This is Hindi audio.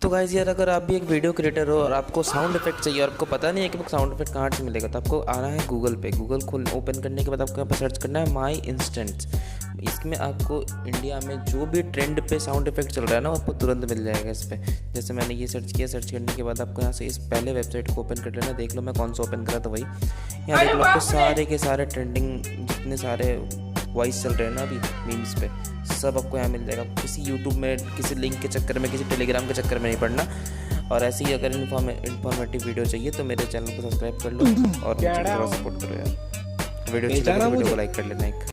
तो गाइस यार, अगर आप भी एक वीडियो क्रिएटर हो और आपको साउंड इफेक्ट चाहिए और आपको पता नहीं है कि वो साउंड इफेक्ट कहाँ से मिलेगा, तो आपको आना है गूगल पे। गूगल खोल ओपन करने के बाद आपको यहाँ पर सर्च करना है माई इंस्टेंट्स। इसमें आपको इंडिया में जो भी ट्रेंड पे साउंड इफेक्ट चल रहा है ना, आपको तुरंत मिल जाएगा इस पर। जैसे मैंने ये सर्च किया, सर्च करने के बाद आपको यहाँ से इस पहले वेबसाइट को ओपन कर लेना। देख लो मैं कौन सा ओपन करा था वही। यहाँ देख लो आपको सारे के सारे ट्रेंडिंग जितने सारे वॉइस चल रहे हैं ना अभी मीम्स पे, सब आपको यहाँ मिल जाएगा। किसी यूट्यूब में किसी लिंक के चक्कर में, किसी टेलीग्राम के चक्कर में नहीं पड़ना। और ऐसे ही अगर इन्फॉर्मेटिव वीडियो चाहिए तो मेरे चैनल को सब्सक्राइब कर लो और मुझे थोड़ा सपोर्ट करो यार। वीडियो अच्छी लगे तो वीडियो को लाइक कर लेना एक।